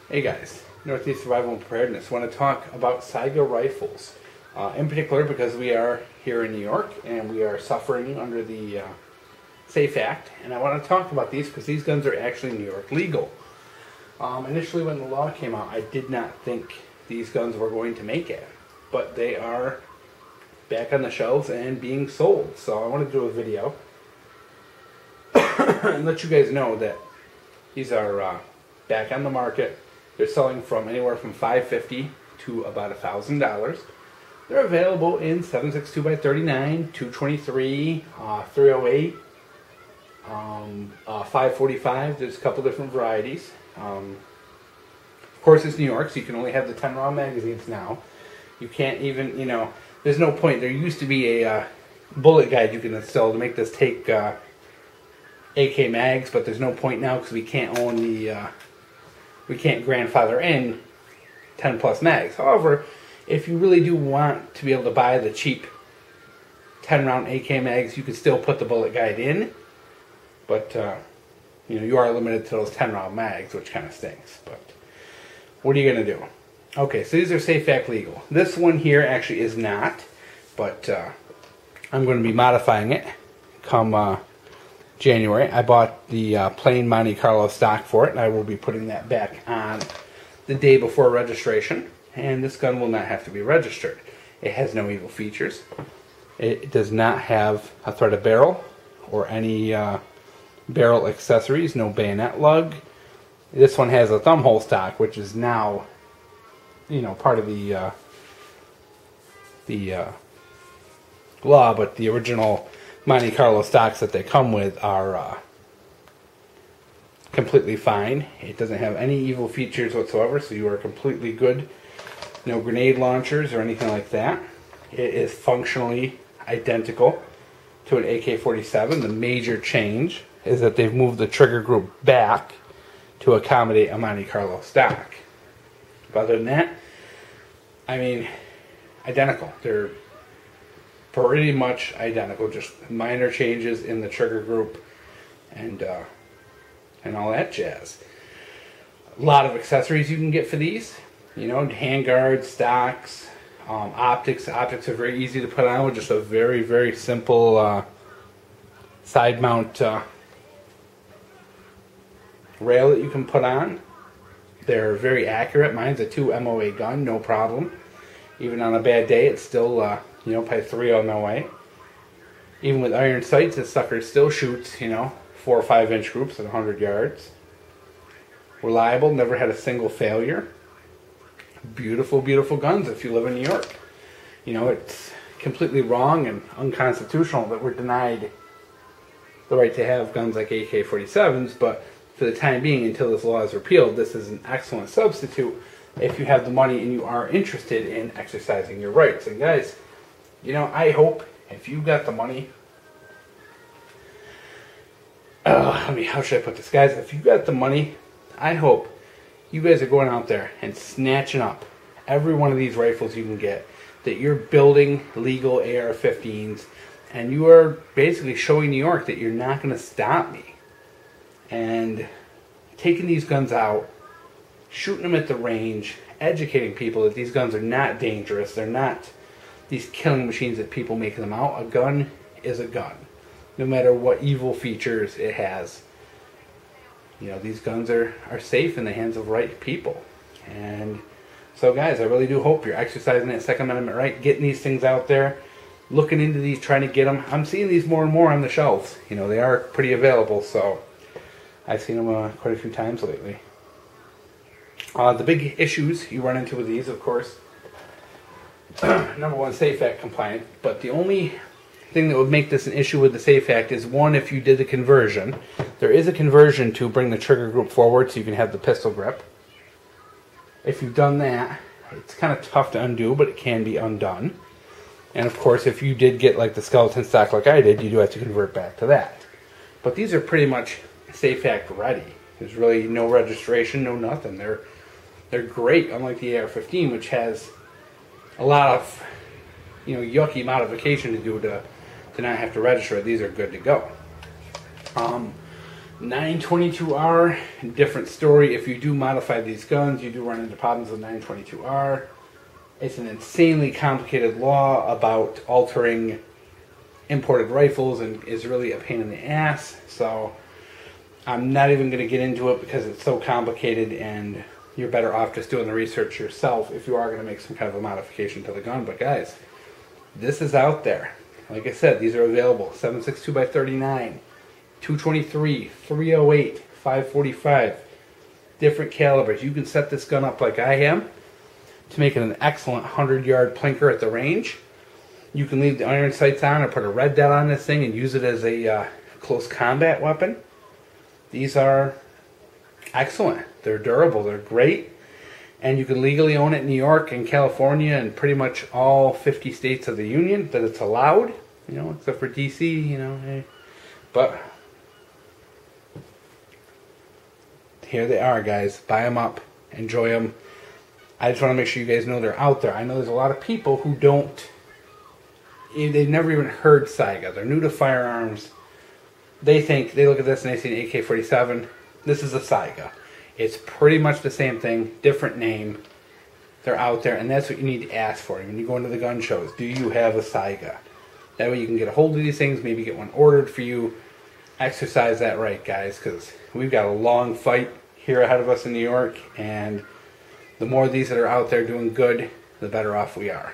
Hey guys, Northeast Survival and Preparedness. I want to talk about Saiga Rifles. In particular because we are here in New York and we are suffering under the Safe Act. And I want to talk about these because these guns are actually New York legal. Initially when the law came out, I did not think these guns were going to make it. But they are back on the shelves and being sold. So I want to do a video and let you guys know that these are back on the market. They're selling from anywhere from $550 to about $1,000. They're available in 7.62x39, 223, 308, 545. There's a couple different varieties. Of course, it's New York, so you can only have the 10-round magazines now. You can't even, there's no point. There used to be a bullet guide you can install to make this take AK mags, but there's no point now because we can't own the we can't grandfather in 10 plus mags. However, if you really do want to be able to buy the cheap 10 round AK mags, you can still put the bullet guide in, but you are limited to those 10 round mags, which kind of stinks. But what are you going to do? Okay, so these are Safe Act legal. This one here actually is not, but I'm going to be modifying it come January. I bought the plain Monte Carlo stock for it, and I will be putting that back on the day before registration. And this gun will not have to be registered. It has no evil features. It does not have a threaded barrel or any barrel accessories, no bayonet lug. This one has a thumb hole stock, which is now, part of the law, but the original Monte Carlo stocks that they come with are completely fine. It doesn't have any evil features whatsoever, so you are completely good. No grenade launchers or anything like that. It is functionally identical to an AK-47. The major change is that they've moved the trigger group back to accommodate a Monte Carlo stock. But other than that, identical. They're pretty much identical, just minor changes in the trigger group and all that jazz. A lot of accessories you can get for these, hand guards, stocks, optics. Optics are very easy to put on with just a very, very simple side mount rail that you can put on. They're very accurate. Mine's a 2 MOA gun, no problem. Even on a bad day, it's still probably 3 MOA. Even with iron sights, this sucker still shoots, 4 or 5 inch groups at 100 yards. Reliable, never had a single failure. Beautiful, beautiful guns if you live in New York. It's completely wrong and unconstitutional that we're denied the right to have guns like AK-47s, but for the time being, until this law is repealed, this is an excellent substitute if you have the money and you are interested in exercising your rights. And guys, I hope if you got the money, how should I put this? Guys, if you got the money, I hope you guys are going out there and snatching up every one of these rifles you can get, that you're building legal AR-15s, and you are basically showing New York that you're not going to stop me. And taking these guns out, shooting them at the range, educating people that these guns are not dangerous, they're not these killing machines that people make them out. A gun is a gun, no matter what evil features it has. These guns are safe in the hands of right people. And so guys, I really do hope you're exercising that Second Amendment right, getting these things out there, looking into these, trying to get them. I'm seeing these more and more on the shelves. They are pretty available, so I've seen them quite a few times lately. The big issues you run into with these, of course, number one, Safe Act compliant, but the only thing that would make this an issue with the Safe Act is, one, if you did the conversion. There is a conversion to bring the trigger group forward so you can have the pistol grip. If you've done that, it's kind of tough to undo, but it can be undone. And of course, if you did get like the skeleton stock like I did, you do have to convert back to that. But these are pretty much Safe Act ready. There's really no registration, no nothing. They're great, unlike the AR-15, which has a lot of yucky modification to do to not have to register it. These are good to go. 922R, different story. If you do modify these guns, you do run into problems with 922R. It's an insanely complicated law about altering imported rifles and is really a pain in the ass. So I'm not even going to get into it because it's so complicated, and you're better off just doing the research yourself if you are going to make some kind of a modification to the gun. But guys, this is out there. Like I said, these are available. 7.62x39, 223, 308, 545, different calibers. You can set this gun up like I am to make it an excellent 100-yard plinker at the range. You can leave the iron sights on or put a red dot on this thing and use it as a close combat weapon. These are excellent. They're durable. They're great. And you can legally own it in New York and California and pretty much all 50 states of the Union that it's allowed, you know, except for DC, you know. But here they are, guys. Buy them up. Enjoy them. I just want to make sure you guys know they're out there. I know there's a lot of people who don't, they've never even heard Saiga. They're new to firearms. They look at this and they see an AK-47. This is a Saiga. It's pretty much the same thing, different name. They're out there, and that's what you need to ask for when you go into the gun shows. Do you have a Saiga? That way you can get a hold of these things, maybe get one ordered for you. Exercise that right, guys, because we've got a long fight here ahead of us in New York, and the more of these that are out there doing good, the better off we are.